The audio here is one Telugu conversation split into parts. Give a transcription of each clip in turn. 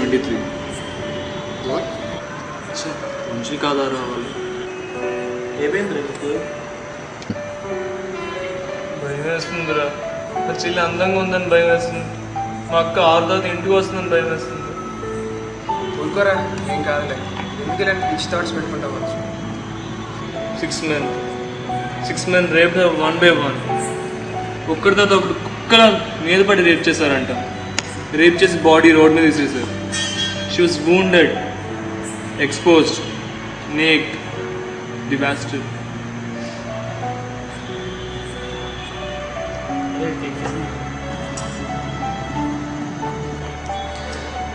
23. What? మంచి కాదా రావాలి ఏమైంది నీకు? భయం వేస్తుందిరా. నా చెల్లి అందంగా ఉందని భయం వేస్తుంది. మా అక్క 6 తర్వాత ఇంటికి వస్తుందని భయం వేస్తుంది. ఊరుకోరా, ఏం కాదులే. ఎందుకు ఇలాంటి పిచ్చి థాట్స్ పెట్టుకుంటావు? 6 men రేప్ 1 by 1. ఒక్కడి తర్వాత ఒకటి కుక్కల మీద పడి రేప్ చేశారంట. రేప్ చేసి బాడీ రోడ్ మీద తీసేసారు. She was wounded, exposed, naked, devastated.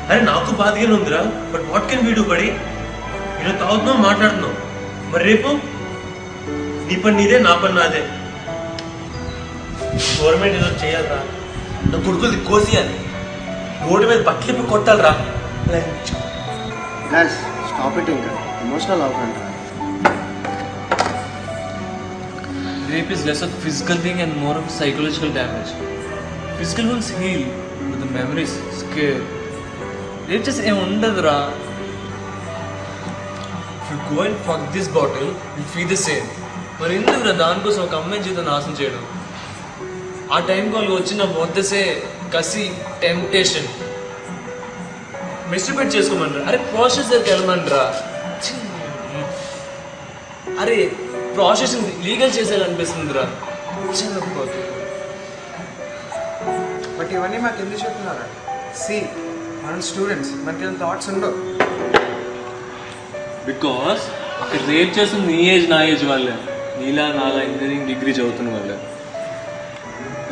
అరే నాకు బాధగానే ఉందిరా. But what can we do buddy? ఇలా తాగుతున్నావు, మాట్లాడుతున్నావు. మరి రేపు నీ పని నీదే, నా పని నాదే. గవర్నమెంట్ ఏదో చేయాలరా. నా కొడుకులది కోసియాలి. రోడ్డు మీద బట్టలిప్పి కొట్టాలరా. Guys stop it. ఇంకా ఎమోషనల్ అవ్వకండి. Rape is less of a physical thing and more of a psychological damage. Physical ones heal, but the memories scare. Rape just ఏం ఉండదురా. If you go and fuck this bottle, you'll feel the same. మరి ఎందుకురా దానికోసం ఒక అమ్మాయి జీవితం నాశనం చేయడం? ఆ టైంకి వాళ్ళు వచ్చిన వద్దసే కసి, టెంప్టేషన్, మెస్టిపేట్ చేసుకోమంటారా? అరే ప్రాసెస్ దగ్గరికి వెళ్ళమంటారా? అరే ప్రాసెస్ లీగల్ చేసేయాలనిపిస్తుందిరా. బట్ ఇవన్నీ మాకు ఎందుకు చెప్తున్నారా? మనం స్టూడెంట్స్, మనకి ఏమైనా థాట్స్ ఉండవు. బికాస్ అక్కడ రేప్ చేస్తుంది నీ ఏజ్ నా ఏజ్ వాళ్ళే, నీలా నాలా ఇంజనీరింగ్ డిగ్రీ చదువుతున్న వాళ్ళే.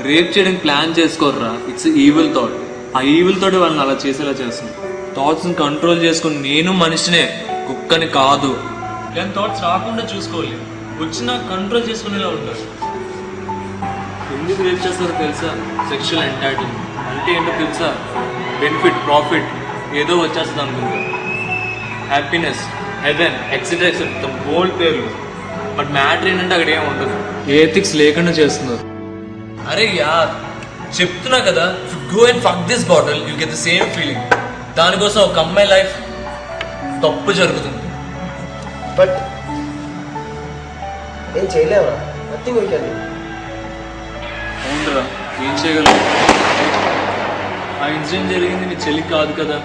రేప్ చేయడానికి ప్లాన్ చేసుకోర్రా. It's evil thought. ఆ ఈవిల్ థాట్ వాళ్ళని అలా చేసేలా చేస్తుంది. థాట్స్ని కంట్రోల్ చేసుకుని నేను మనిషినే, కుక్కని కాదు. ఇలాంటి థాట్స్ రాకుండా చూసుకోవాలి. వచ్చినా కంట్రోల్ చేసుకునేలా ఉంటారు. ఎందుకు రేప్ చేస్తారో తెలుసా? సెక్షువల్ ఎంటైటిల్మెంట్ అంటే ఏంటో తెలుసా? బెనిఫిట్, ప్రాఫిట్ ఏదో వచ్చేస్తుంది అనుకుంటారు. హ్యాపీనెస్, హెవెన్, ఎక్సెట్రా ఎక్సెట్రా, బోల్డ్ పేర్లు. బట్ మ్యాటర్ ఏంటంటే అక్కడ ఏమి ఉండదు. ఎథిక్స్ లేకుండా చేస్తున్నారు. అరే యార్ చెప్తున్నా కదా, if go and fuck this bottle you get the same feeling. దానికోసం ఒక అమ్మాయి లైఫ్ తప్పు జరుగుతుంది. బట్ ఏం చేయలేవా? Nothing we can. అవునరా, ఏం చేయగలరు? ఆ ఇన్సిడెంట్ జరిగింది నీ చెల్లికి కాదు కదా,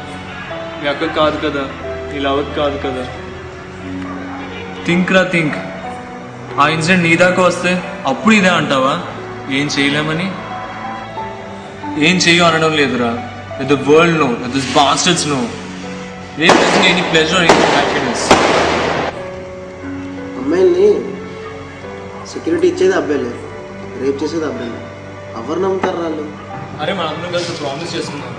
మీ అక్క కాదు కదా, నీ లవర్కి కాదు కదా. థింక్ రా, థింక్. ఆ ఇన్సిడెంట్ నీ దాకా వస్తే అప్పుడు ఇదే అంటావా ఏం చేయలేమని? ఏం చెయ్యు అనడం లేదురా. The world no, the bastards no. ఏం ఎనీ ప్లెజర్, ఎనీ హ్యాపీనెస్. అమ్మాయిల్ని సెక్యూరిటీ ఇచ్చేది అబ్బాయిలే, రేప్ చేసేది అబ్బాయిలే. ఎవరు నమ్ముతారు వాళ్ళు? అరే మన అందరం కలిసి ప్రామిస్ చేస్తున్నాం.